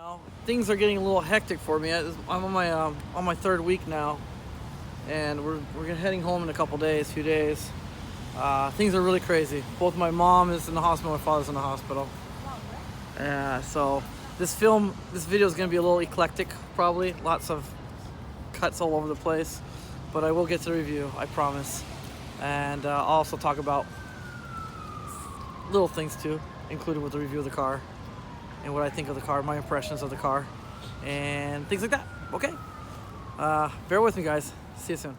Now, things are getting a little hectic for me. I'm on my third week now, and we're heading home in a few days. Things are really crazy. Both my mom is in the hospital, my father's in the hospital. So this video is going to be a little eclectic, probably. Lots of cuts all over the place, but I will get to the review, I promise. And I'll also talk about little things too, included with the review of the car and what I think of the car, my impressions of the car, and things like that. Okay? Bear with me, guys. See you soon.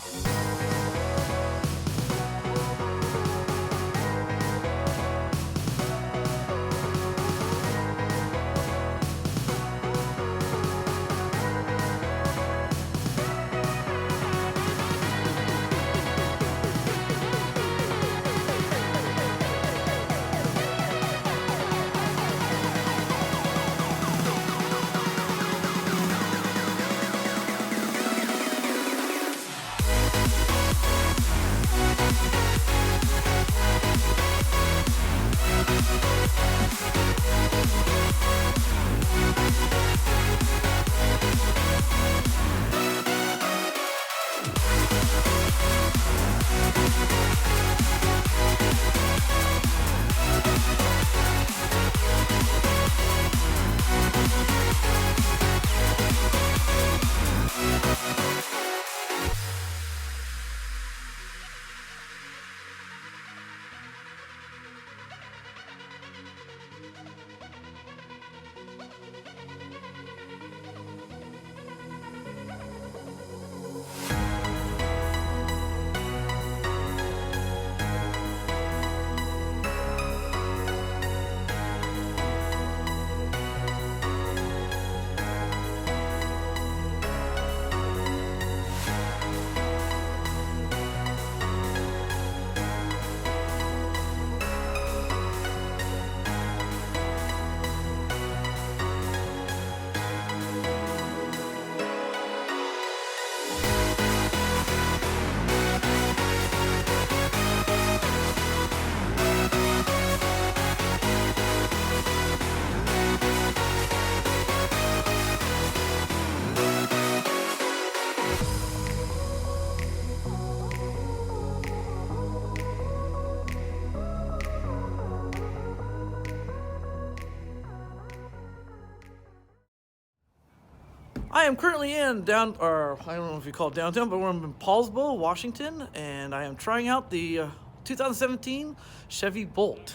I am currently I don't know if you call it downtown, but we're in Paulsbo, Washington, and I am trying out the 2017 Chevy Bolt.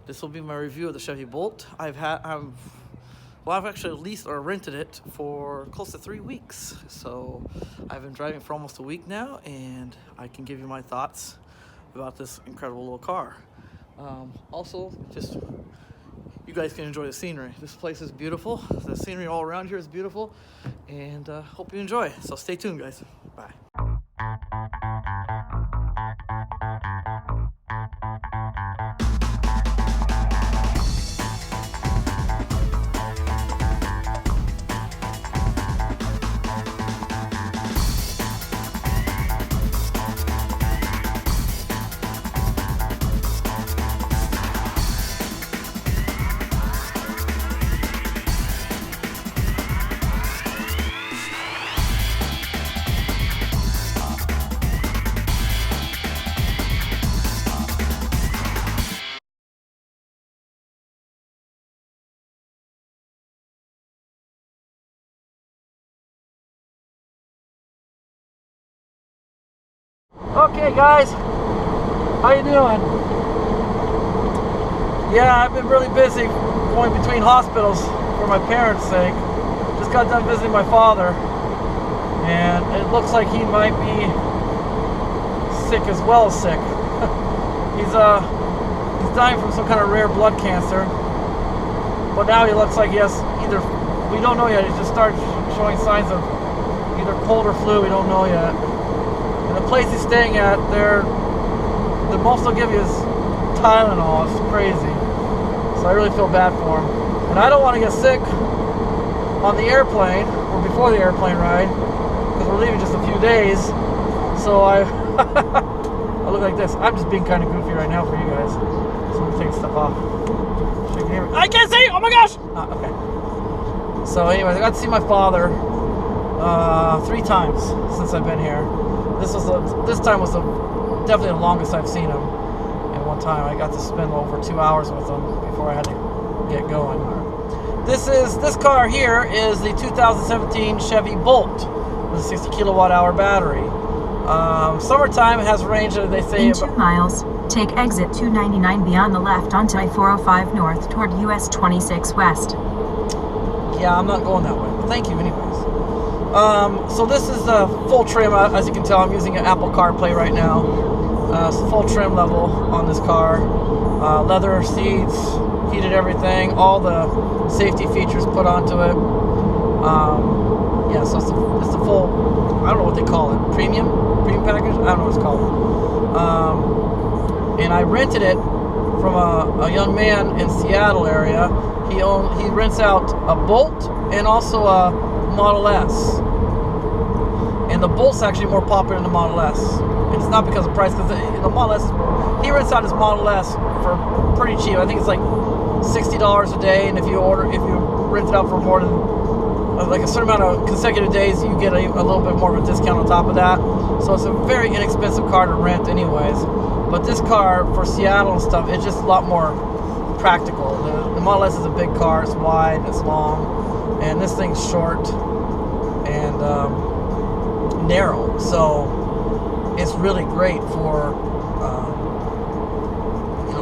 This will be my review of the Chevy Bolt. I've actually leased or rented it for close to 3 weeks. So I've been driving for almost a week now, and I can give you my thoughts about this incredible little car. Also, just you guys can enjoy the scenery. This place is beautiful. The scenery all around here is beautiful, and hope you enjoy. So stay tuned, guys. Bye. Okay, guys, how you doing? Yeah, I've been really busy going between hospitals for my parents' sake. Just got done visiting my father, and it looks like he might be sick as well as sick. He's dying from some kind of rare blood cancer, but now he looks like he has we don't know yet, he just started showing signs of either cold or flu, we don't know yet. The place he's staying at, the most they'll give you is Tylenol. It's crazy. So I really feel bad for him. And I don't want to get sick on the airplane, or before the airplane ride, because we're leaving just a few days. So I look like this. I'm just being kind of goofy right now for you guys. So I'm taking stuff off. So you can hear me. I can't see! Oh my gosh! Okay. So anyways, I got to see my father 3 times since I've been here. This time was definitely the longest I've seen him. And one time I got to spend over 2 hours with him before I had to get going. This car here is the 2017 Chevy Bolt with a 60 kilowatt hour battery. Summertime, it has a range that they say in 2 miles, take exit 299 beyond the left onto I-405 north toward US 26 west. Yeah, I'm not going that way, but thank you anyways. So this is a full trim. As you can tell, I'm using an Apple CarPlay right now. It's full trim level on this car. Leather seats, heated everything, all the safety features put onto it. Yeah, so it's the full, I don't know what they call it, premium package? I don't know what it's called. And I rented it from a young man in Seattle area. He rents out a Bolt and also a Model S. And the Bolt's actually more popular than the Model S. And it's not because of price, because the Model S, he rents out his Model S for pretty cheap. I think it's like $60 a day, and if you rent it out for more than like a certain amount of consecutive days, you get a little bit more of a discount on top of that. So it's a very inexpensive car to rent anyways. But this car for Seattle and stuff, it's just a lot more practical. The Model S is a big car, it's wide, it's long, and this thing's short and narrow. So it's really great for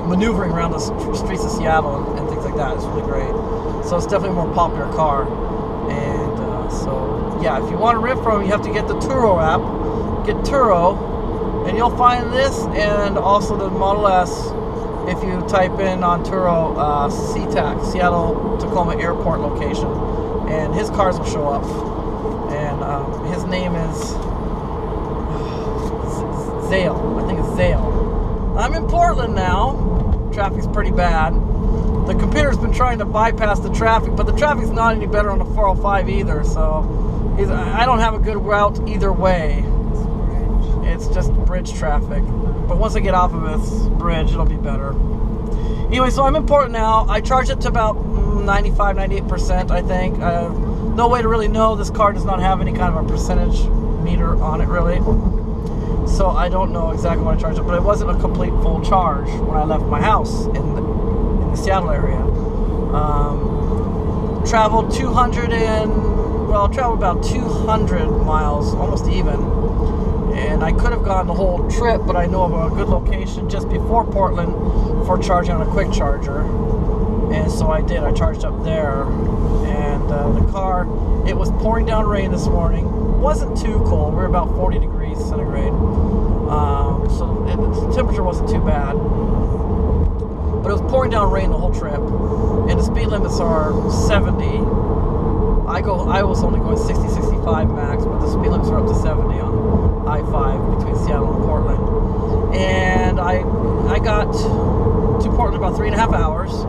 maneuvering around the streets of Seattle and things like that. It's really great. So it's definitely a more popular car. And so yeah, if you want to rent from him, you have to get the Turo app. Get Turo, and you'll find this and also the Model S if you type in on Turo SeaTac, Seattle Tacoma Airport location, and his cars will show up. And his name is Zale. I think it's Zale. I'm in Portland now. Traffic's pretty bad. The computer's been trying to bypass the traffic, but the traffic's not any better on the 405 either, so I don't have a good route either way. It's just bridge traffic. But once I get off of this bridge, it'll be better. Anyway, so I'm in Portland now. I charge it to about 95, 98%, I think. No way to really know. This car does not have any kind of a percentage meter on it, really. So I don't know exactly what I charged it, but it wasn't a complete full charge when I left my house in the Seattle area. Traveled about 200 miles, almost even. And I could have gone the whole trip, but I know of a good location just before Portland for charging on a quick charger. And so I did. I charged up there. And the car, it was pouring down rain this morning. Wasn't too cold. We were about 40 degrees centigrade. So the temperature wasn't too bad. But it was pouring down rain the whole trip. And the speed limits are 70. I was only going 60, 65 max, but the speed limits are up to 70 on I-5 between Seattle and Portland. And I got to Portland about 3.5 hours,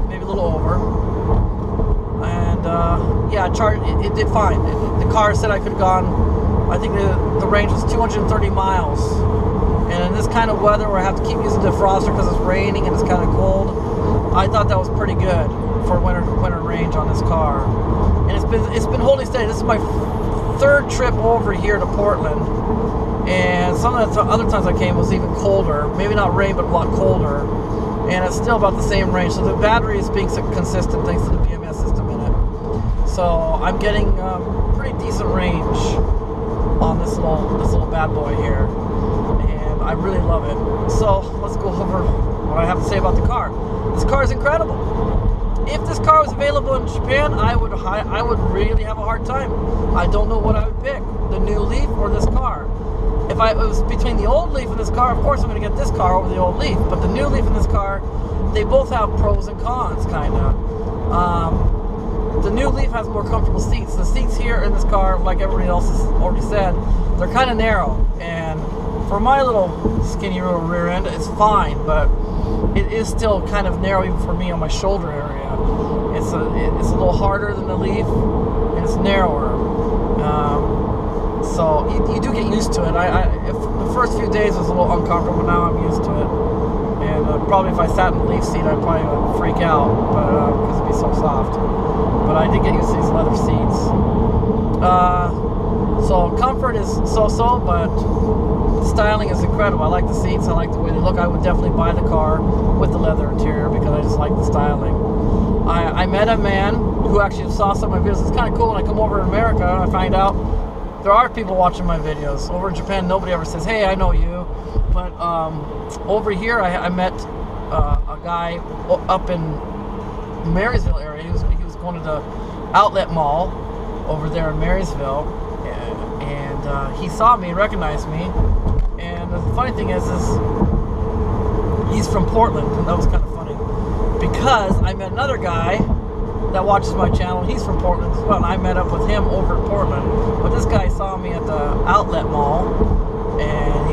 maybe a little over. And yeah, it did fine. The car said I could have gone, I think the range was 230 miles. And in this kind of weather where I have to keep using the defroster because it's raining and it's kind of cold, I thought that was pretty good for winter range on this car. And it's been holding steady. This is my 3rd trip over here to Portland, and some of the other times I came was even colder. Maybe not rain, but a lot colder. And it's still about the same range. So the battery is being consistent thanks to the BMS system in it. So I'm getting pretty decent range on this little bad boy here, and I really love it. So let's go over what I have to say about the car. This car is incredible. If this car was available in Japan, I would really have a hard time. I don't know what I would pick, the new Leaf or this car. If it was between the old Leaf and this car, of course I'm going to get this car over the old Leaf. But the new Leaf and this car, they both have pros and cons, kind of. The new Leaf has more comfortable seats. The seats here in this car, like everybody else has already said, they're kind of narrow. And for my little skinny little rear end, it's fine, but it is still kind of narrow even for me on my shoulder area. It's a little harder than the Leaf, and it's narrower. So you do get used to it. The first few days was a little uncomfortable, but now I'm used to it. And probably if I sat in the Leaf seat, I'd probably freak out, but because it'd be so soft. but I did get used to these leather seats. So comfort is so-so, but styling is incredible. I like the seats. I like the way they look. I would definitely buy the car with the leather interior because I just like the styling. I met a man who actually saw some of my videos. It's kind of cool when I come over to America and I find out there are people watching my videos. Over in Japan, nobody ever says, hey, I know you. But over here, I met a guy up in Marysville area. He was going to the outlet mall over there in Marysville, and he saw me and recognized me. And the funny thing is he's from Portland, and that was kind of funny because I met another guy that watches my channel. He's from Portland as well, and I met up with him over in Portland. But this guy saw me at the outlet mall, and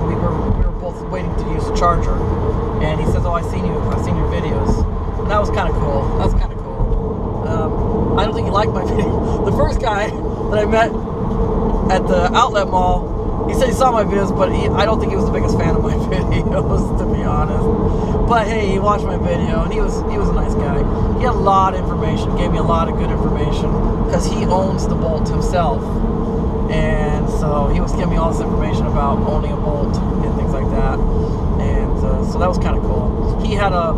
we were both waiting to use the charger, and he says, "Oh, I've seen your videos," and that was kind of cool. That's kind of cool. I don't think he liked my video. The first guy that I met at the outlet mall, he said he saw my videos, but I don't think he was the biggest fan of my videos, to be honest. But hey, he watched my video, and he was a nice guy. He had a lot of information, gave me a lot of good information, because he owns the Bolt himself. And so he was giving me all this information about owning a Bolt and things like that. And so that was kind of cool. He had a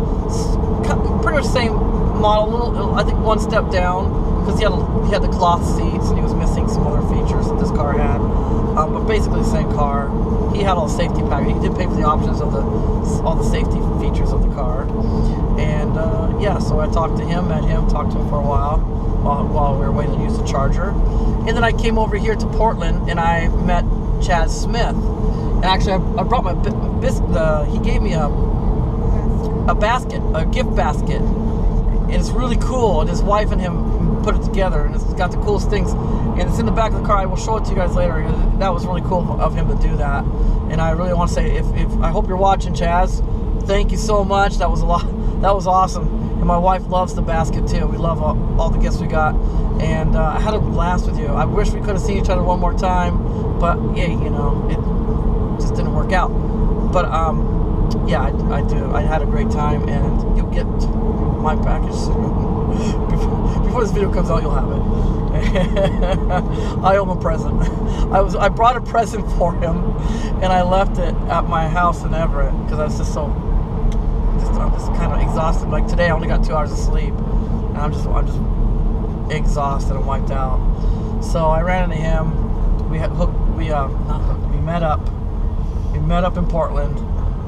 pretty much the same model, I think one step down, because he had the cloth seats and he was missing some other features that this car had. But basically the same car. He had all the safety package. He did pay for the options of all the safety features of the car. And yeah, so I talked to him, met him, talked to him for a while we were waiting to use the charger. And then I came over here to Portland and I met Chaz Smith. And actually I brought my he gave me a basket, a gift basket. And it's really cool. And his wife and him put it together, and it's got the coolest things. And it's in the back of the car. I will show it to you guys later. That was really cool of him to do that. And I really want to say, if I hope you're watching, Chaz, thank you so much. That was a lot. That was awesome. And my wife loves the basket too. We love all the gifts we got. And I had a blast with you. I wish we could have seen each other one more time, but yeah, you know, it just didn't work out. But yeah, I do. I had a great time, and you'll get my package before this video comes out. You'll have it. I owe him a present. I brought a present for him, and I left it at my house in Everett because I was I'm just kind of exhausted. Like today, I only got 2 hours of sleep, and I'm just exhausted and wiped out. So I ran into him. We met up in Portland,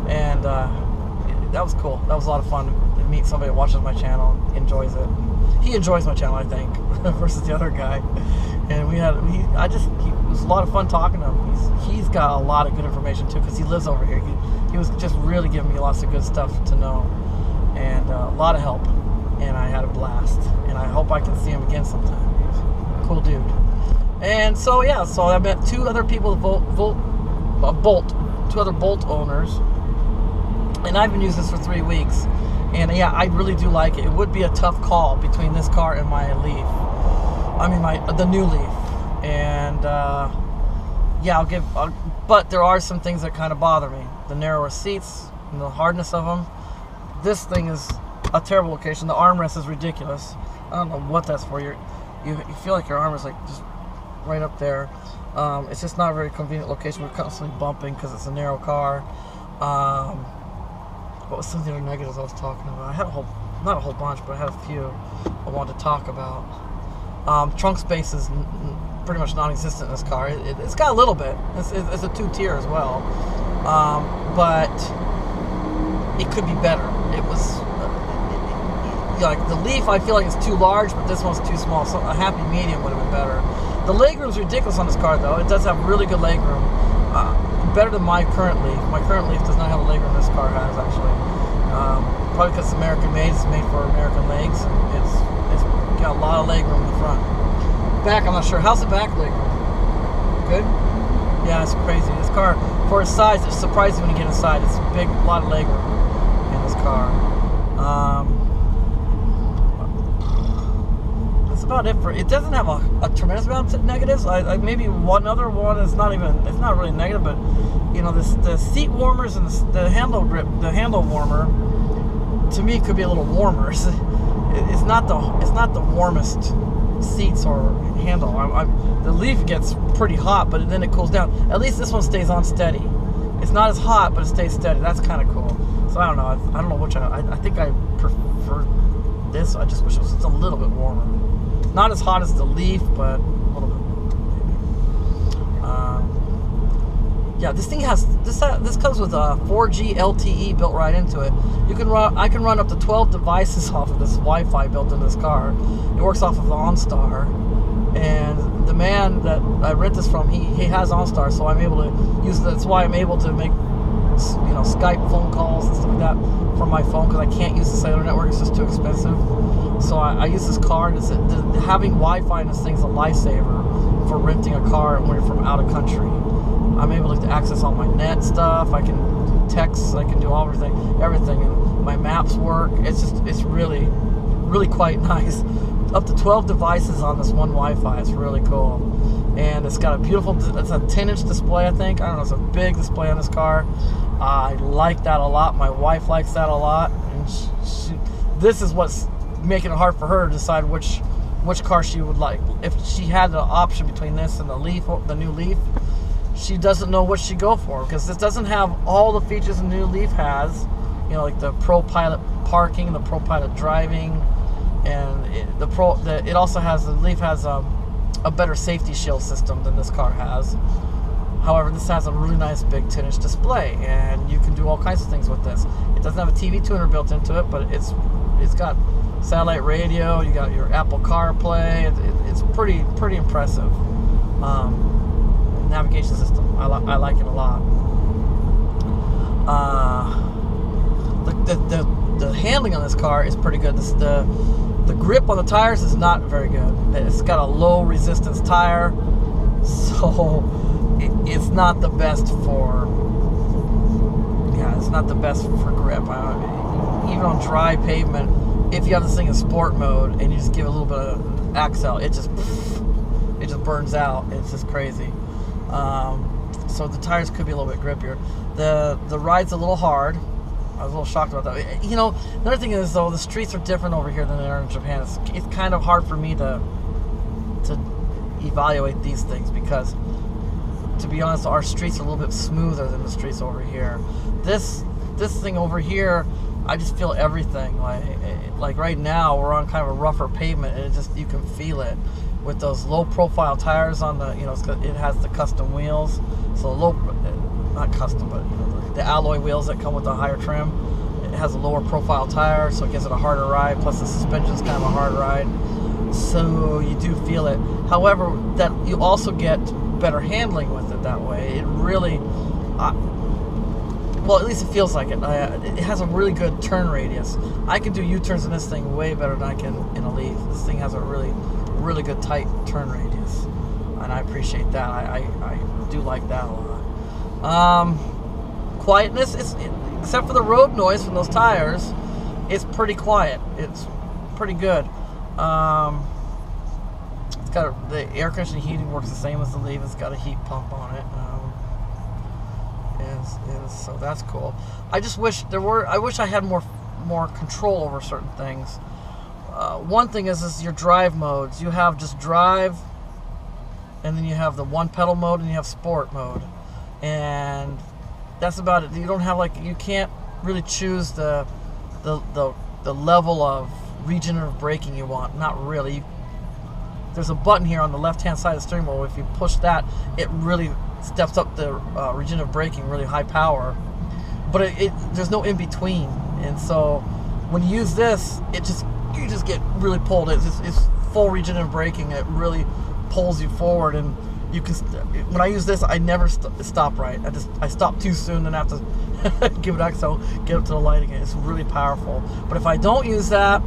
and that was cool. That was a lot of fun to meet somebody that watches my channel and enjoys it. He enjoys my channel, I think, versus the other guy. And it was a lot of fun talking to him. He's got a lot of good information too, because he lives over here. He was just really giving me lots of good stuff to know, and a lot of help. And I had a blast. And I hope I can see him again sometime. He's a cool dude. And so yeah, so I met two other people, two other Bolt owners, and I've been using this for 3 weeks. And yeah, I really do like it. It would be a tough call between this car and my Leaf. I mean, the new Leaf. And yeah, but there are some things that kind of bother me. The narrower seats and the hardness of them. This thing is a terrible location. The armrest is ridiculous. I don't know what that's for. You feel like your arm is like just right up there. It's just not a very convenient location. We're constantly bumping because it's a narrow car. What was some of the other negatives I was talking about? I had not a whole bunch, but I had a few I wanted to talk about. Trunk space is pretty much non-existent in this car. It's got a little bit. It's a 2-tier as well, but it could be better. It was like the Leaf. I feel like it's too large, but this one's too small. So a happy medium would have been better. The legroom's ridiculous on this car, though. It does have really good legroom. Better than my current Leaf. My current Leaf does not have the legroom this car has, actually. Probably because it's American made. It's made for American legs. It's got a lot of legroom in the front. Back, I'm not sure. How's the back legroom? Good? Yeah, it's crazy. This car, for its size, it's surprising when you get inside. It's a big, lot of legroom in this car. That's about it for it. It doesn't have a tremendous amount of negatives. Maybe one other one is not really negative, but you know, the seat warmers and the handle grip, the handle warmer, to me could be a little warmer. it's not the warmest seats or handle. The Leaf gets pretty hot, but then it cools down. At least this one stays on steady. It's not as hot, but it stays steady. That's kind of cool. So I don't know. I don't know which I think I prefer this. I just wish it was just a little bit warmer. Not as hot as the Leaf, but a little bit. Yeah, this thing has this comes with a 4G LTE built right into it. I can run up to 12 devices off of this Wi-Fi built into this car. It works off of the OnStar, and the man that I rent this from, he has OnStar, so I'm able to use. That's why I'm able to make Skype phone calls and stuff like that from my phone, because I can't use the cellular network. It's just too expensive. So I use this car, and having Wi-Fi in this thing's a lifesaver for renting a car when you're from out of country. I'm able to access all my net stuff. I can text. I can do everything, and my maps work. It's really, really quite nice. Up to 12 devices on this one Wi-Fi. It's really cool, and it's got a beautiful. It's a 10-inch display, I think. I don't know. It's a big display on this car. I like that a lot. My wife likes that a lot, and this is what's making it hard for her to decide which car she would like. If she had the option between this and the new Leaf, she doesn't know what she'd go for, because this doesn't have all the features the new Leaf has. Like the Pro Pilot parking, the Pro Pilot driving, and it also has, the Leaf has a better safety shield system than this car has. However, this has a really nice big 10-inch display, and you can do all kinds of things with this. It doesn't have a TV tuner built into it, but it's got satellite radio. You got your Apple CarPlay. It's pretty impressive. Navigation system. I like it a lot. The handling on this car is pretty good. The grip on the tires is not very good. It's got a low resistance tire, so it's not the best for. Yeah, it's not the best for grip. Even on dry pavement, if you have this thing in sport mode and you just give it a little bit of axle, it just burns out. It's just crazy. So the tires could be a little bit grippier. The ride's a little hard. I was a little shocked about that. Another thing is, though, the streets are different over here than they are in Japan. It's kind of hard for me to evaluate these things, because, to be honest, our streets are a little bit smoother than the streets over here. This thing over here, I just feel everything. Like right now, we're on kind of a rougher pavement, and you can feel it. With those low-profile tires on the, it has the custom wheels, so not custom, but the alloy wheels that come with the higher trim. It has a lower-profile tire, so it gives it a harder ride. Plus, the suspension's kind of a hard ride, so you do feel it. However, that you also get better handling with it that way. It really, well, at least it feels like it. It has a really good turn radius. I can do U-turns in this thing way better than I can in a Leaf. This thing has a really good tight turn radius, and I appreciate that. I do like that a lot. Quietness, except for the road noise from those tires, it's pretty quiet. It's pretty good. It's got the air conditioning heating works the same as the Leaf. It's got a heat pump on it. So that's cool. I just wish I wish I had more control over certain things. One thing is your drive modes. You have just drive, and then you have the one pedal mode, and you have sport mode, and that's about it. You don't have you can't really choose the level of regenerative braking you want. Not really. There's a button here on the left-hand side of the steering wheel. If you push that, it really steps up the regenerative braking, really high power. But there's no in between, and so when you use this, you just get really pulled. It's full regenerative braking. It really pulls you forward, and you can. When I use this, I never stop right. I stop too soon, then I have to give it axle, get up to the light again. It's really powerful. But if I don't use that,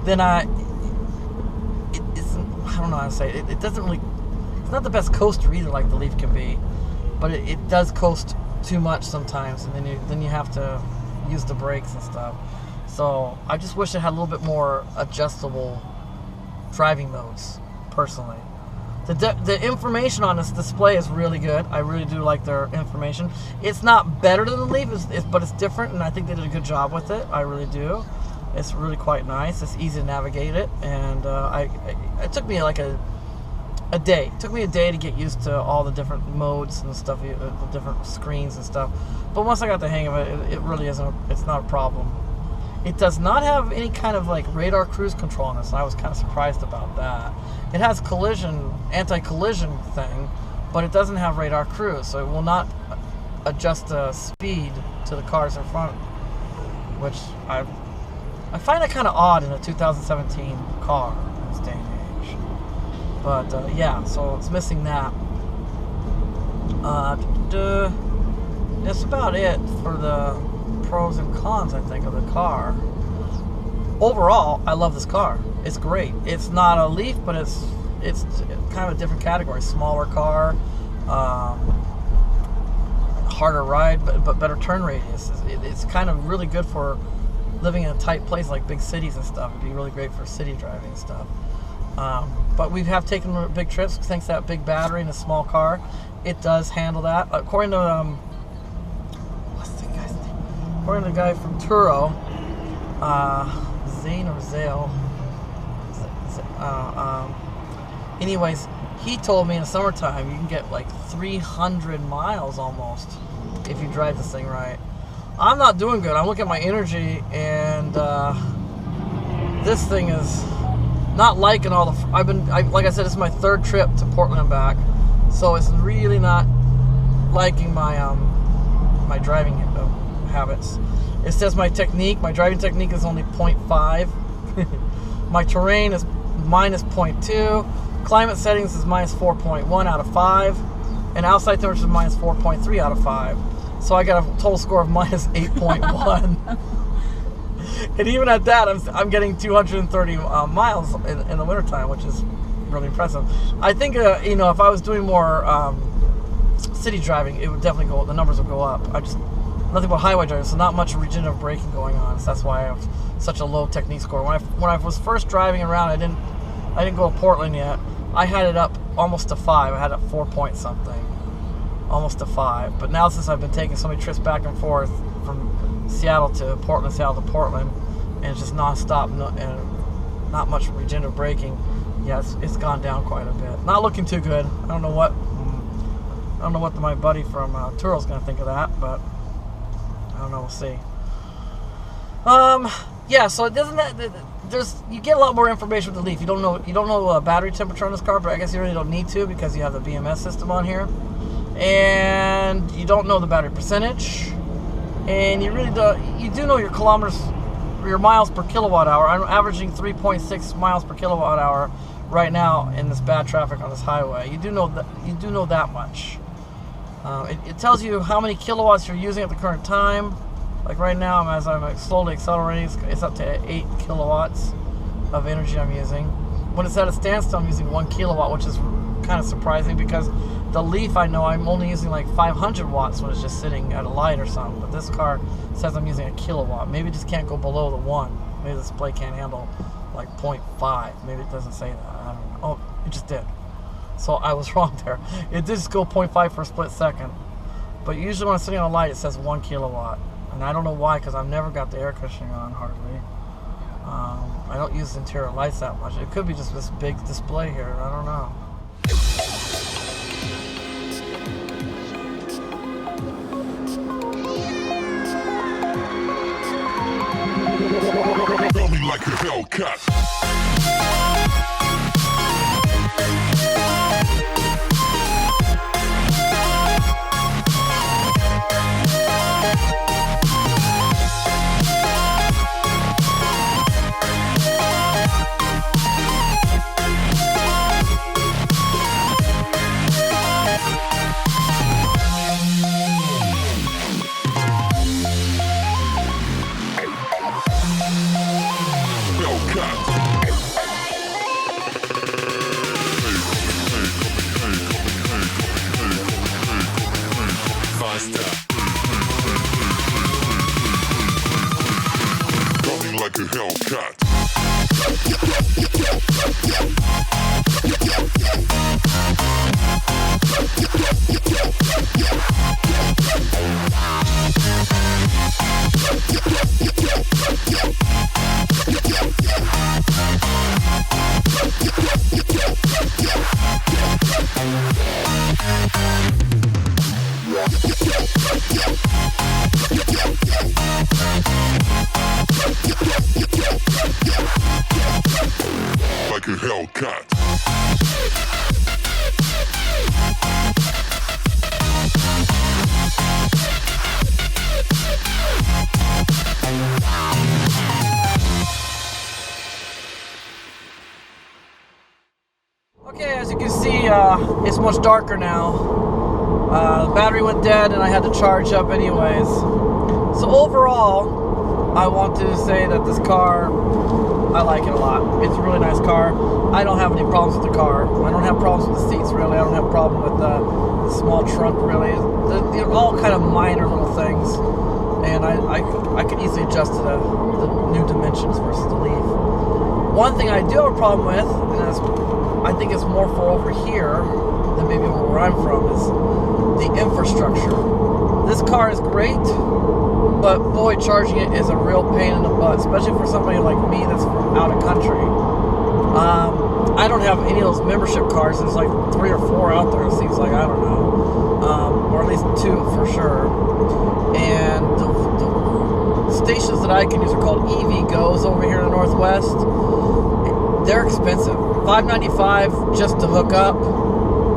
then I don't know how to say it. It doesn't really. It's not the best coaster either, like the Leaf can be, but it does coast too much sometimes, and then you have to use the brakes and stuff. So I just wish it had a little bit more adjustable driving modes, personally. The information on this display is really good. I really do like their information. It's not better than the Leaf, but it's different, and I think they did a good job with it. I really do. It's really quite nice. It's easy to navigate it, and it took me like a day. It took me a day to get used to all the different modes and stuff, the different screens and stuff. But once I got the hang of it, it really isn't. It's not a problem. It does not have any kind of like radar cruise control on this, and I was kind of surprised about that. It has anti-collision thing, but it doesn't have radar cruise, so it will not adjust the speed to the cars in front, which I find that kind of odd in a 2017 car in this day and age. But yeah, so it's missing that. That's about it for the pros and cons, I think, of the car. Overall, I love this car. It's great. It's not a Leaf, but it's kind of a different category. Smaller car, harder ride, but better turn radius. It's kind of really good for living in a tight place like big cities and stuff. It'd be really great for city driving and stuff. But we have taken big trips thanks to that big battery in a small car. It does handle that. According to according to the guy from Turo, Zane or Zale. Anyways, he told me in the summertime you can get like 300 miles almost if you drive this thing right. I'm not doing good. I'm looking at my energy, and this thing is not liking all the. Like I said, this is my third trip to Portland and back, so it's really not liking my my driving habits. It says my driving technique is only 0.5. My terrain is minus 0.2. Climate settings is minus 4.1 out of 5. And outside temperature is minus 4.3 out of 5. So I got a total score of minus 8.1. And even at that, I'm getting 230 miles in the wintertime, which is really impressive. I think, if I was doing more city driving, it would definitely the numbers would go up. Nothing but highway driving, so not much regenerative braking going on. So that's why I have such a low technique score. When I was first driving around, I didn't go to Portland yet. I had it up almost to 5. I had it 4 point something, almost to 5. But now since I've been taking so many trips back and forth from Seattle to Portland, and it's just nonstop, and not much regenerative braking. Yeah, it's gone down quite a bit. Not looking too good. I don't know what my buddy from Turo's going to think of that, but I don't know. We'll see. Yeah. So it doesn't. You get a lot more information with the Leaf. You don't know battery temperature on this car, but I guess you really don't need to because you have the BMS system on here, and you don't know the battery percentage, and you do know your miles per kilowatt hour. I'm averaging 3.6 miles per kilowatt hour right now in this bad traffic on this highway. You do know that much. It tells you how many kilowatts you're using at the current time. Like right now, as I'm slowly accelerating, it's up to 8 kilowatts of energy I'm using. When it's at a standstill, I'm using 1 kilowatt, which is kind of surprising because the Leaf, I know I'm only using like 500 watts when it's just sitting at a light or something. But this car says I'm using a kilowatt. Maybe it just can't go below the 1. Maybe the display can't handle like 0.5. Maybe it doesn't say that. I don't know. Oh, it just did. So I was wrong there. It did just go 0.5 for a split second. But usually when I'm sitting on a light, it says 1 kilowatt. And I don't know why, because I've never got the air conditioning on, hardly. I don't use interior lights that much. It could be just this big display here. I don't know. Tell me like a Hellcat. Hellcat. like a Hellcat. Okay, as you can see, it's much darker now. The battery went dead and I had to charge up anyways. So overall, I want to say that this car, I like it a lot. It's a really nice car. I don't have any problems with the car. I don't have problems with the seats really. I don't have a problem with the small trunk really. They're all kind of minor little things. And I could easily adjust to the new dimensions versus the Leaf. One thing I do have a problem with, and I think it's more for over here than maybe where I'm from, is the infrastructure. This car is great, but boy, charging it is a real pain in the butt, especially for somebody like me that's from out of country. I don't have any of those membership cards. There's like 3 or 4 out there, it seems like, I don't know. Or at least 2 for sure. And the stations that I can use are called EV Goes over here in the Northwest. They're expensive. $5.95 just to hook up,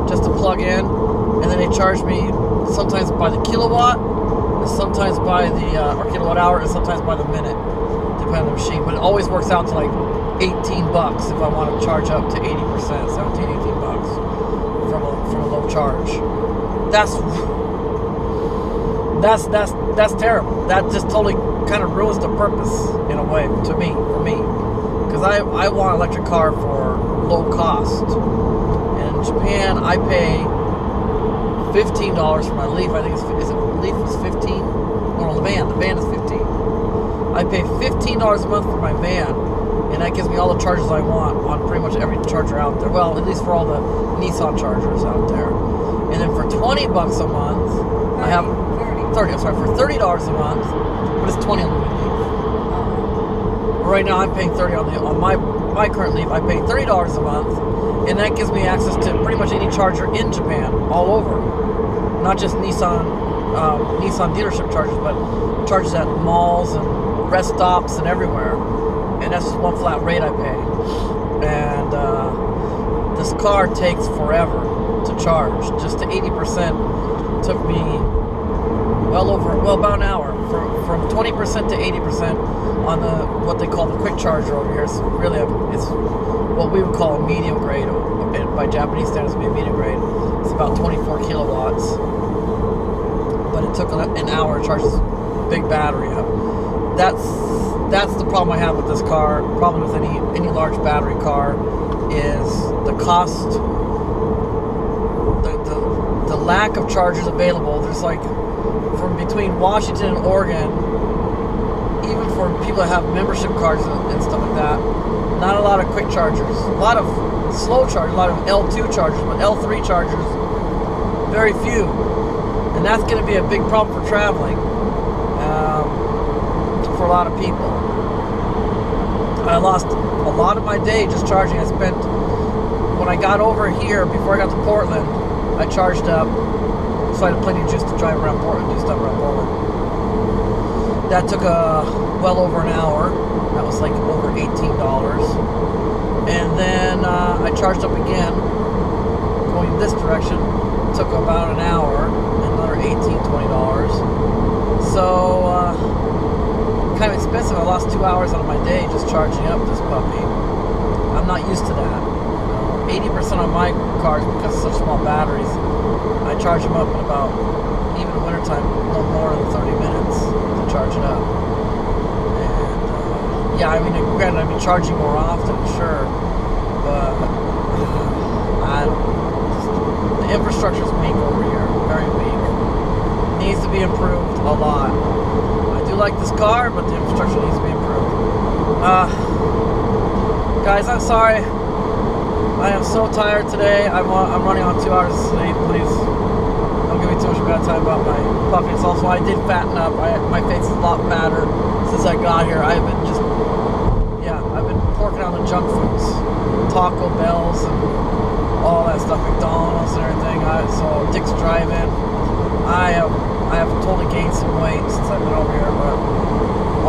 just to plug in, and then they charge me sometimes by the kilowatt, and sometimes by the or kilowatt hour, and sometimes by the minute, depending on the machine. But it always works out to like $18 if I want to charge up to 80%, 17, 18 bucks from a low charge. That's terrible. That just totally kind of ruins the purpose in a way for me. Because I want an electric car for low cost. And in Japan, I pay $15 for my Leaf. I think Leaf was 15? No, the van is 15. I pay $15 a month for my van, and that gives me all the chargers I want on pretty much every charger out there. Well, at least for all the Nissan chargers out there. And then for $20 a month, I have 30. I'm sorry, for $30 a month, but it's 20 on the Leaf. Right now, I'm paying 30 on my current Leaf. I pay $30 a month, and that gives me access to pretty much any charger in Japan, all over. Not just Nissan dealership chargers, but chargers at malls and rest stops and everywhere. And that's just one flat rate I pay. And this car takes forever to charge. Just to 80% took me about an hour. From 20% to 80% on what they call the quick charger over here. It's really it's what we would call a medium grade. By Japanese standards, it would be a medium grade. It's about 24 kilowatts. But it took an hour to charge this big battery up. That's the problem I have with this car. Problem with any large battery car is the cost, the lack of chargers available. There's like, from between Washington and Oregon, even for people that have membership cards and stuff like that, not a lot of quick chargers. A lot of slow chargers, a lot of L2 chargers, but L3 chargers, very few. And that's going to be a big problem for traveling for a lot of people. I lost a lot of my day just charging. I spent, when I got over here, before I got to Portland, I charged up, so I had plenty of juice to drive around Portland, do stuff around Portland. That took well over an hour. That was like over $18. And then I charged up again, going this direction. Took about an hour, another $18, $20. So kind of expensive. I lost 2 hours out of my day just charging up this puppy. I'm not used to that. 80% of my cars, because of such small batteries, I charge them up in about, even in wintertime, no more than 30 minutes to charge it up. And yeah, I mean, granted, I'd be charging more often, sure, but I don't know. The infrastructure's weak over here, very weak. Needs to be improved a lot. I do like this car, but the infrastructure needs to be improved. Guys, I'm sorry. I am so tired today. I'm running on 2 hours of sleep. Please don't give me too much bad time about my puppy. It's also, I did fatten up. My face is a lot fatter since I got here. I've been porking on the junk foods, Taco Bells and all that stuff, McDonald's and everything. So Dick's Drive-In. I have totally gained some weight since I've been over here, but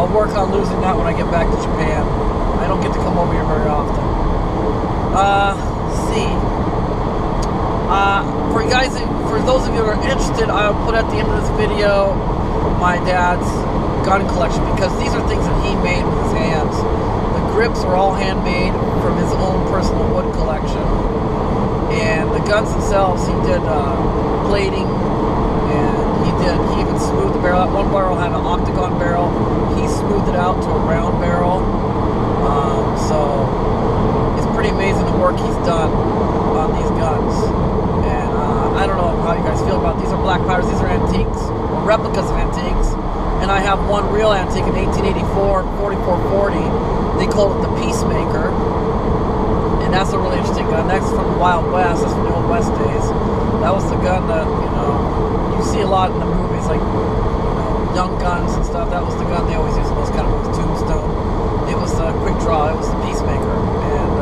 I'll work on losing that when I get back to Japan. I don't get to come over here very often. for those of you who are interested, I'll put at the end of this video my dad's gun collection, because these are things that he made with his hands. The grips are all handmade from his own personal wood collection, and the guns themselves, he did plating, and he even smoothed the barrel. That one barrel had an octagon barrel. He smoothed it out to a round barrel. So it's pretty amazing the work he's done on these guns. And I don't know how you guys feel about these. Are black powders. These are antiques, or replicas of antiques. And I have one real antique, in 1884, 4440. They called it the Peacemaker. And that's a really interesting gun. That's from the Wild West. That's from the Old West days. That was the gun that, you see a lot in the movies, like, Young Guns and stuff. That was the gun they always used in those kind of movies. Tombstone. It was a quick draw. It was the Peacemaker. And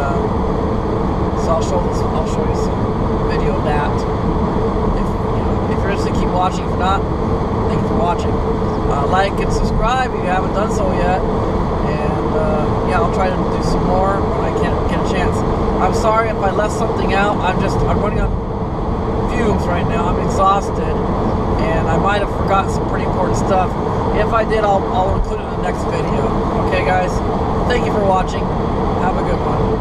so I'll show you some video of that. If you're interested, keep watching. If not, thank you for watching. Like and subscribe if you haven't done so yet. And yeah, I'll try to do some more when I can get a chance. I'm sorry if I left something out. I'm running on fumes right now. I'm exhausted, and I might have forgotten some pretty important stuff. If I did, I'll include it in the next video. Okay, guys? Thank you for watching. Have a good one.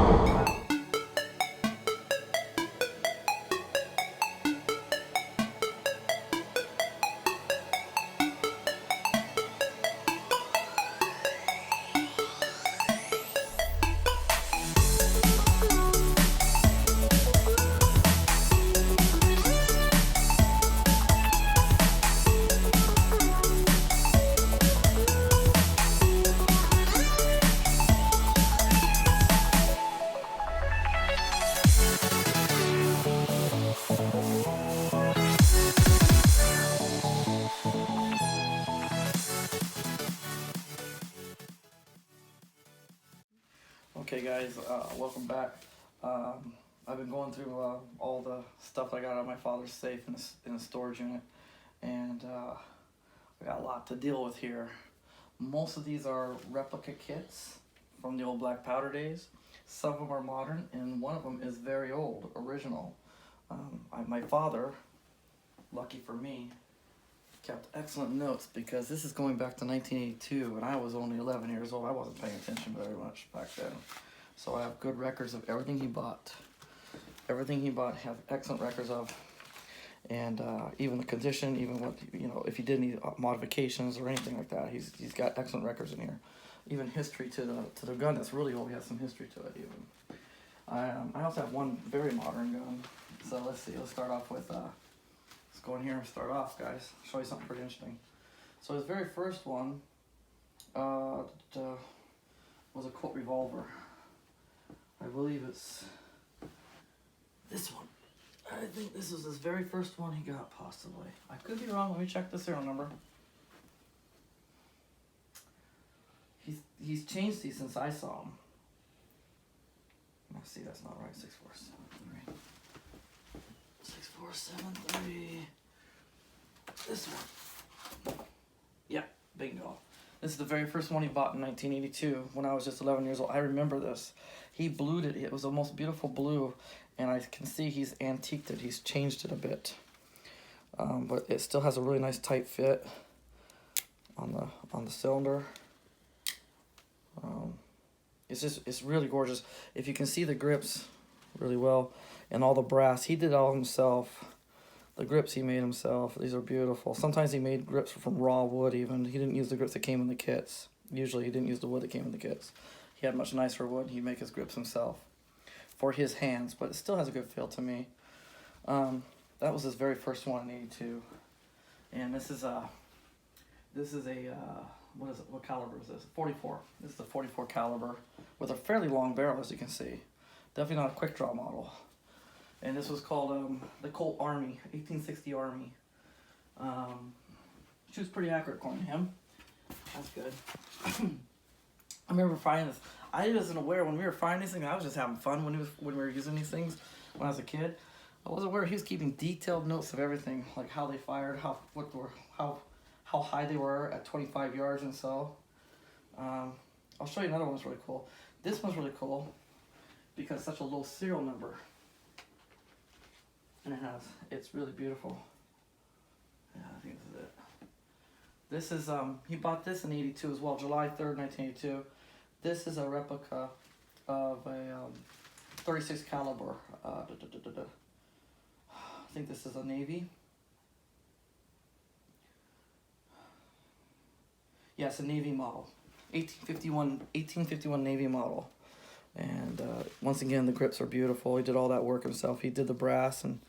Okay guys, welcome back. I've been going through all the stuff I got out of my father's safe in a storage unit, and I got a lot to deal with here. Most of these are replica kits from the old black powder days. Some of them are modern, and one of them is very old, original. My father, lucky for me, kept excellent notes, because this is going back to 1982, and I was only 11 years old. I wasn't paying attention very much back then. So I have good records of everything he bought. Everything he bought, have excellent records of. And even the condition, even what, if he did any modifications or anything like that, he's got excellent records in here. Even history to the gun that's really old, he has some history to it even. I also have one very modern gun. So let's see, let's start off with, let's go in here and start off, guys. I'll show you something pretty interesting. So his very first one was a Colt revolver. I believe it's this one. I think this is his very first one he got, possibly. I could be wrong. Let me check the serial number. He's changed these since I saw him. Let's see, that's not right. 6473. 6473. This one. Yeah, bingo. This is the very first one he bought in 1982 when I was just 11 years old. I remember this. He blued it. It was the most beautiful blue, and I can see he's antiqued it. He's changed it a bit, but it still has a really nice tight fit on the cylinder. It's really gorgeous. If you can see the grips really well and all the brass, he did it all himself. The grips he made himself. These are beautiful. Sometimes he made grips from raw wood even. He didn't use the grips that came in the kits. Usually he didn't use the wood that came in the kits. He had much nicer wood. He'd make his grips himself for his hands, but it still has a good feel to me. That was his very first one in 82. And this is a what is it? What caliber is this? 44. This is a 44 caliber with a fairly long barrel, as you can see. Definitely not a quick draw model. And this was called the Colt Army, 1860 Army. She was pretty accurate according to him. That's good. I remember finding this. I wasn't aware when we were finding these things. I was just having fun when we were using these things when I was a kid. I wasn't aware he was keeping detailed notes of everything, like how they fired, how high they were at 25 yards and so. I'll show you another one that's really cool. This one's really cool because it's such a low serial number. And it's really beautiful. Yeah, I think this is it. This is, he bought this in 82 as well, July 3rd, 1982. This is a replica of a 36 caliber. I think this is a Navy. Yeah, it's a Navy model. 1851 Navy model. And once again, the grips are beautiful. He did all that work himself. He did the brass and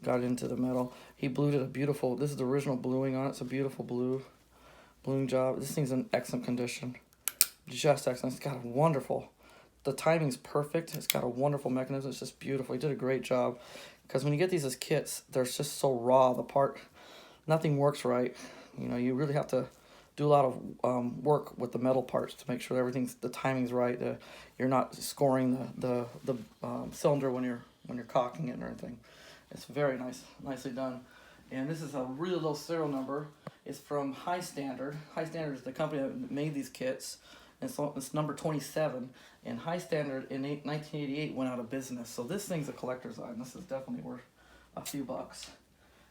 got into the metal. He blued it a beautiful, this is the original bluing on it. It's a beautiful bluing job. This thing's in excellent condition. Just excellent. It's got a wonderful, the timing's perfect. It's got a wonderful mechanism. It's just beautiful. He did a great job. Because when you get these as kits, they're just so raw. The part, nothing works right. You know, you really have to do a lot of work with the metal parts to make sure the timing's right. You're not scoring the cylinder when you're cocking it and everything. It's very nicely done. And this is a really low serial number. It's from High Standard. High Standard is the company that made these kits. And so it's number 27. And High Standard in 1988 went out of business. So this thing's a collector's item. This is definitely worth a few bucks.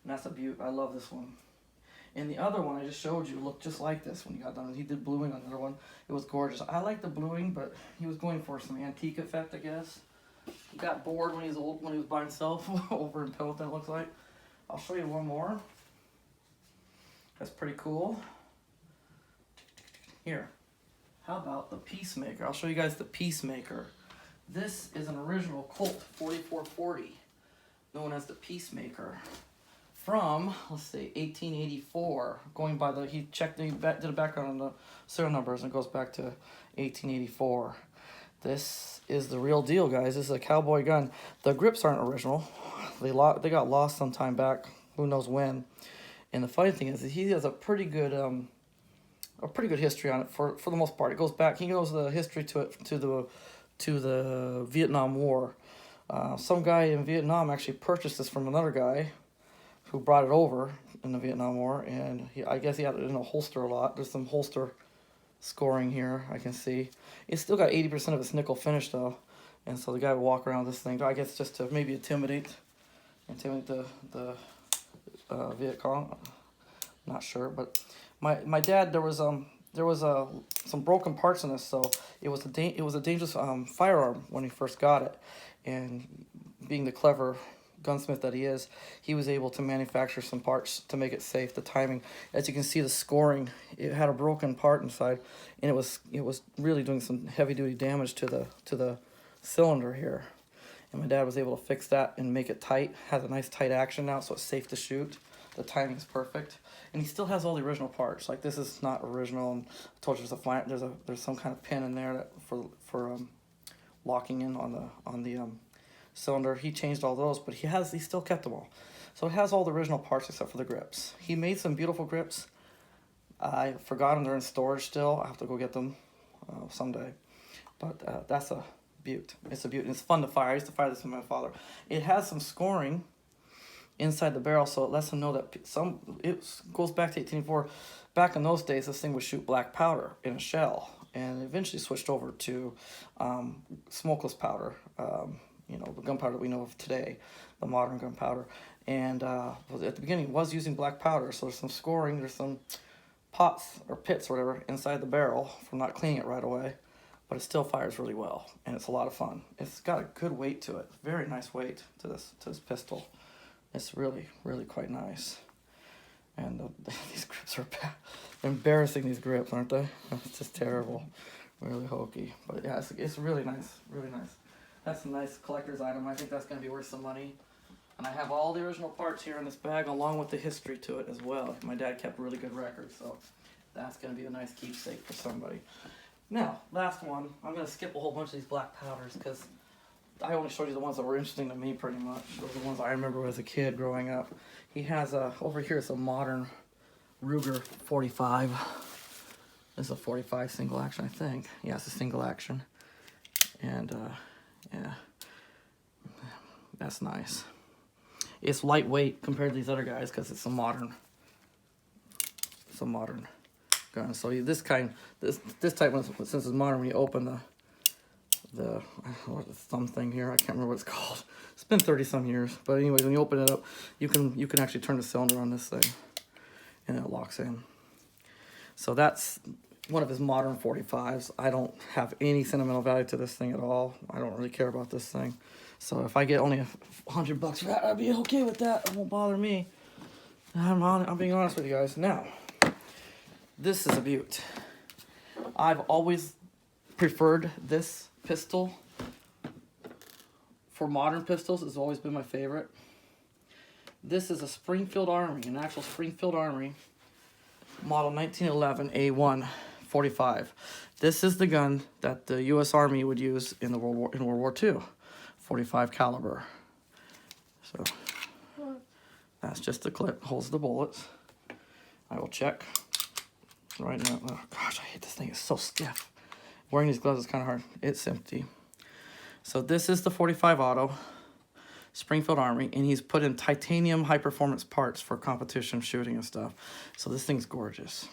And that's a beaut. I love this one. And the other one I just showed you looked just like this when he got done. He did bluing on the other one. It was gorgeous. I like the bluing, but he was going for some antique effect, I guess. He got bored when he was by himself over in Pendleton, it looks like. I'll show you one more. That's pretty cool. Here. How about the Peacemaker? I'll show you guys the Peacemaker. This is an original Colt 4440, known as the Peacemaker. From, let's see, 1884. Going by he did a background on the serial numbers and it goes back to 1884. This is the real deal, guys. This is a cowboy gun. The grips aren't original. They got lost some time back, who knows when. And the funny thing is that he has a pretty good history on it for the most part. It goes back. He knows the history to the Vietnam War. Some guy in Vietnam actually purchased this from another guy who brought it over in the Vietnam War, and I guess he had it in a holster a lot. There's some holster scoring here, I can see. It's still got 80% of its nickel finish though, and so the guy would walk around with this thing, I guess just to maybe intimidate the Viet Cong. Not sure, but my dad, there was some broken parts in this, so it was a dangerous firearm when he first got it, and being the clever gunsmith that he is, he was able to manufacture some parts to make it safe. The timing, as you can see, the scoring, it had a broken part inside, and it was really doing some heavy duty damage to the cylinder here. And my dad was able to fix that and make it tight. Has a nice tight action now, so it's safe to shoot. The timing's perfect, and he still has all the original parts. Like this is not original. And I told you there's some kind of pin in there that for locking in on the cylinder. He changed all those, but he still kept them all. So it has all the original parts except for the grips. He made some beautiful grips. I forgot them. They're in storage still. I have to go get them someday. But that's a beaut. It's a beaut. And it's fun to fire. I used to fire this with my father. It has some scoring inside the barrel, so it lets them know that it goes back to 1884. Back in those days, this thing would shoot black powder in a shell, and eventually switched over to smokeless powder. The gunpowder that we know of today, the modern gunpowder. And at the beginning, it was using black powder, so there's some scoring, there's some pots or pits or whatever inside the barrel from not cleaning it right away, but it still fires really well, and it's a lot of fun. It's got a good weight to it, very nice weight to this pistol. It's really, really quite nice. And these grips are bad. They're embarrassing, these grips, aren't they? It's just terrible, really hokey. But yeah, it's really nice, really nice. That's a nice collector's item. I think that's going to be worth some money. And I have all the original parts here in this bag, along with the history to it as well. My dad kept really good records, so that's going to be a nice keepsake for somebody. Now, last one. I'm going to skip a whole bunch of these black powders because I only showed you the ones that were interesting to me pretty much. Those are the ones I remember as a kid growing up. He has over here it's a modern Ruger 45. This is a 45 single action, I think. Yeah, it's a single action. And yeah, that's nice. It's lightweight compared to these other guys because it's a modern gun. So this type, since it's modern, when you open the thumb thing here. I can't remember what it's called. It's been 30 some years. But anyways, when you open it up, you can actually turn the cylinder on this thing, and it locks in. So that's one of his modern 45s. I don't have any sentimental value to this thing at all. I don't really care about this thing. So if I get only $100 for that, I'd be okay with that. It won't bother me. I'm being honest with you guys. Now, this is a beaut. I've always preferred this pistol. For modern pistols, it's always been my favorite. This is a Springfield Armory, an actual Springfield Armory, model 1911 A1 45. This is the gun that the U.S. Army would use in World War II, 45 caliber. So that's just the clip, holds the bullets. I will check right now. Oh gosh, I hate this thing. It's so stiff. Wearing these gloves is kind of hard. It's empty. So this is the 45 auto, Springfield Armory, and he's put in titanium high-performance parts for competition shooting and stuff. So this thing's gorgeous.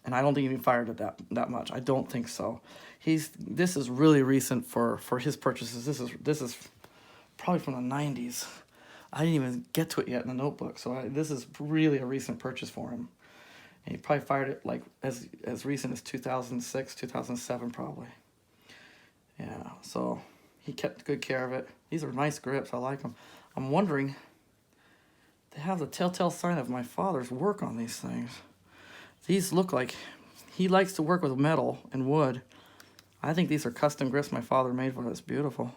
And I don't think he fired it that much. I don't think so. This is really recent for his purchases. This is probably from the 90s. I didn't even get to it yet in the notebook. So this is really a recent purchase for him. And he probably fired it like as recent as 2006, 2007 probably. Yeah, so he kept good care of it. These are nice grips. I like them. I'm wondering, they have the telltale sign of my father's work on these things. These look like he likes to work with metal and wood. I think these are custom grips my father made for it. It's beautiful.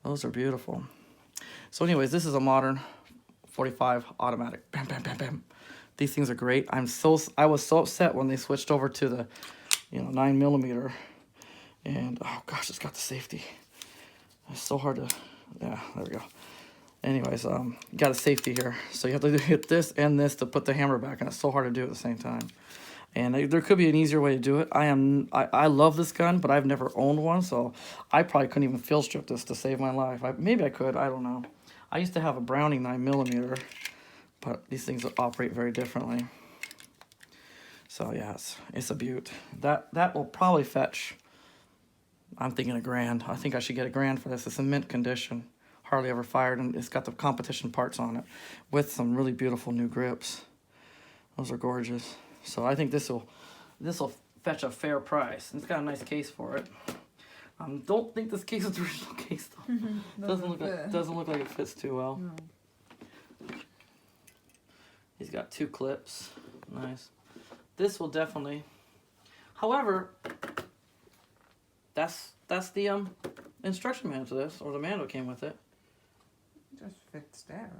Those are beautiful. So anyways, this is a modern 45 automatic. Bam, bam, bam, bam. These things are great. I was so upset when they switched over to the 9mm. And oh gosh, it's got the safety. It's so hard to, yeah, there we go. Anyways, you got a safety here. So you have to hit this and this to put the hammer back, and it's so hard to do at the same time. And there could be an easier way to do it. I love this gun, but I've never owned one, so I probably couldn't even field strip this to save my life. Maybe I could, I don't know. I used to have a Browning 9mm, but these things operate very differently. So yeah, it's a beaut. That will probably fetch, I'm thinking $1,000. I think I should get $1,000 for this. It's in mint condition. Hardly ever fired, and it's got the competition parts on it with some really beautiful new grips. Those are gorgeous. So I think this will fetch a fair price. And it's got a nice case for it. Don't think this case is the original case though. Doesn't look like it fits too well. No. He's got 2 clips. Nice. This will definitely. However, that's the instruction manual to this, or the manual came with it. It just fits there.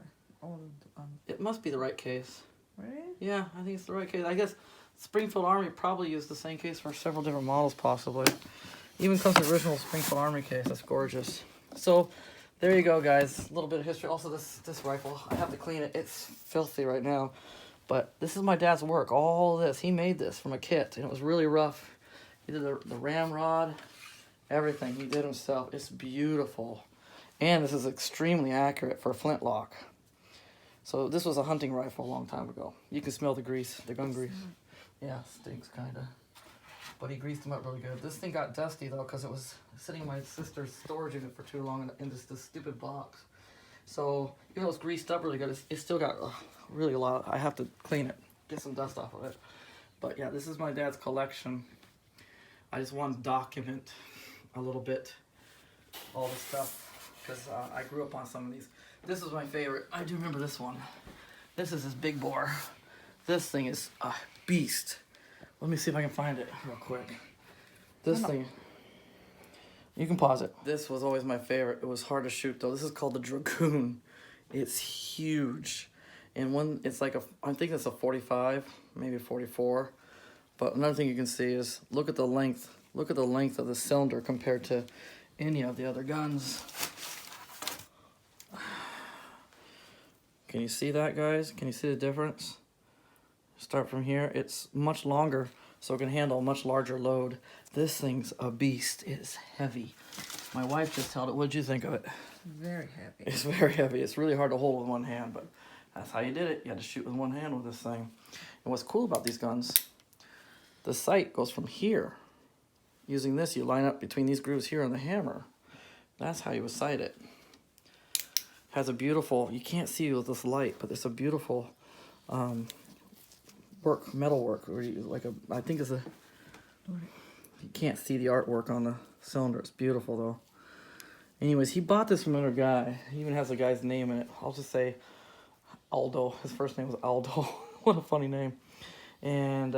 It must be the right case. Really? Yeah, I think it's the right case. I guess Springfield Army probably used the same case for several different models, possibly. Even comes with the original Springfield Army case. That's gorgeous. So, there you go, guys. A little bit of history. Also, this rifle, I have to clean it. It's filthy right now. But this is my dad's work. All this. He made this from a kit, and it was really rough. He did the ramrod, everything. He did himself. It's beautiful. And this is extremely accurate for a flintlock. So this was a hunting rifle a long time ago. You can smell the grease, the gun grease. Yeah, stinks kind of. But he greased them up really good. This thing got dusty though because it was sitting in my sister's storage unit for too long in this stupid box. So even though it's greased up really good, it's still got really a lot. I have to clean it, get some dust off of it. But yeah, this is my dad's collection. I just want to document a little bit all the stuff because I grew up on some of these. This is my favorite. I do remember this one. This is his big bore. This thing is a beast. Let me see if I can find it real quick. This thing, you can pause it. This was always my favorite. It was hard to shoot though. This is called the Dragoon. It's huge. And it's like I think it's a 45, maybe a 44. But another thing you can see is look at the length. Look at the length of the cylinder compared to any of the other guns. Can you see that, guys? Can you see the difference? Start from here. It's much longer, so it can handle a much larger load. This thing's a beast. It is heavy. My wife just held it. What did you think of it? Very heavy. It's very heavy. It's really hard to hold with one hand, but that's how you did it. You had to shoot with one hand with this thing. And what's cool about these guns, the sight goes from here using this, you line up between these grooves here on the hammer. That's how you would sight it. Has a beautiful, you can't see with this light, but it's a beautiful metal work, or I think it's a, you can't see the artwork on the cylinder. It's beautiful though. Anyways, he bought this from another guy. He even has a guy's name in it. I'll just say Aldo. His first name was Aldo. What a funny name. And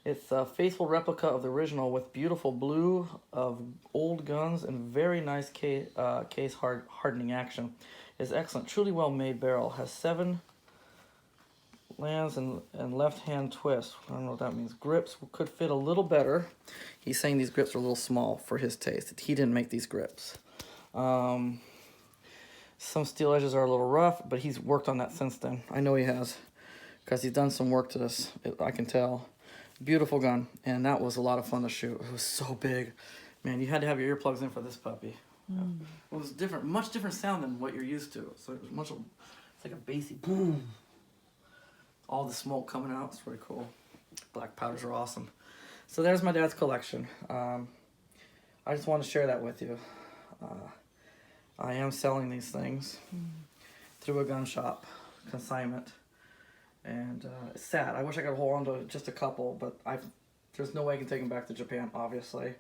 it's a faithful replica of the original with beautiful blue of old guns and very nice case hardening action. It's excellent, truly well made barrel. Has 7 lands and left hand twist. I don't know what that means. Grips could fit a little better. He's saying these grips are a little small for his taste. He didn't make these grips. Some steel edges are a little rough, but he's worked on that since then. I know he has, because he's done some work to this. I can tell. Beautiful gun, and that was a lot of fun to shoot. It was so big. Man, you had to have your earplugs in for this puppy. It was different, much different sound than what you're used to. So it was it's like a bassy boom. All the smoke coming out. It's pretty cool. Black powders are awesome. So there's my dad's collection. I just want to share that with you. I am selling these things through a gun shop, consignment. And it's sad. I wish I could hold on to just a couple, but there's no way I can take them back to Japan, obviously.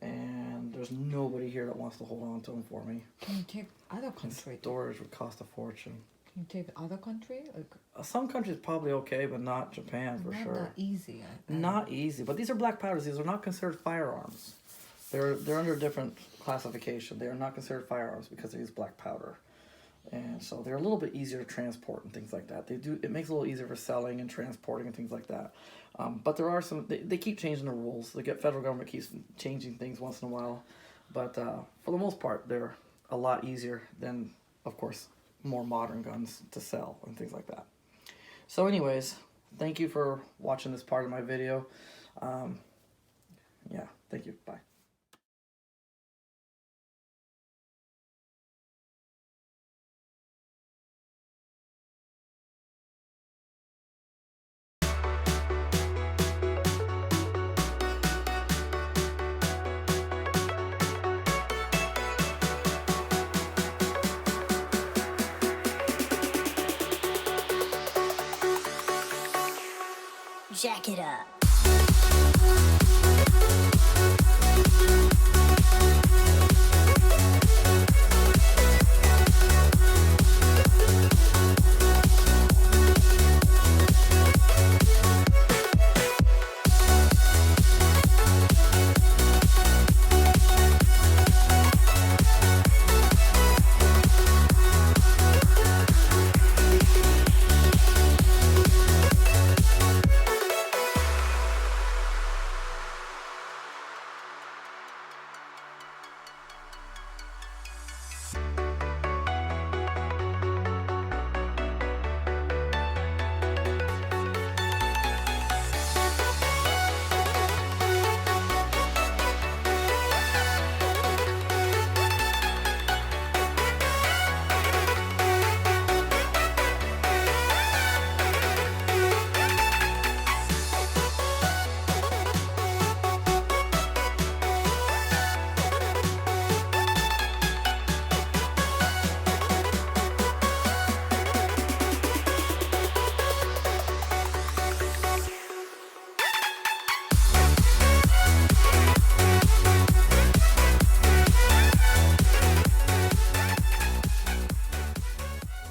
And there's nobody here that wants to hold on to them for me. Can you take other country? Storage would cost a fortune. Can you take other country? Some countries probably okay, but not Japan for sure. Not easy. Not easy. But these are black powders. These are not considered firearms. They're under a different classification. They are not considered firearms because they use black powder. And so they're a little bit easier to transport and things like that. It makes it a little easier for selling and transporting and things like that. But there are some, they keep changing the rules. The federal government keeps changing things once in a while. But for the most part, they're a lot easier than, of course, more modern guns to sell and things like that. So anyways, thank you for watching this part of my video. Yeah, thank you. Bye. Jack it up.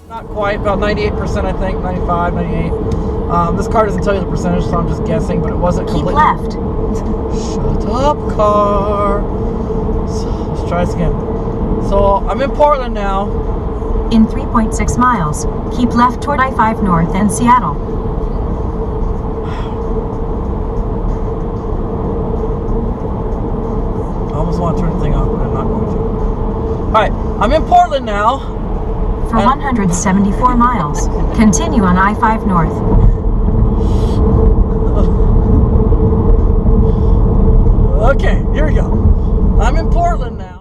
Not quite, about 98% I think, 95, 98. This car doesn't tell you the percentage, so I'm just guessing, but it wasn't Keep completely... left. Shut up, car. So, let's try this again. So, I'm in Portland now. In 3.6 miles, keep left toward I-5 North and Seattle. I almost want to turn the thing off, but I'm not going to. Alright, I'm in Portland now. For 174 miles, continue on I-5 North. Okay, here we go. I'm in Portland now.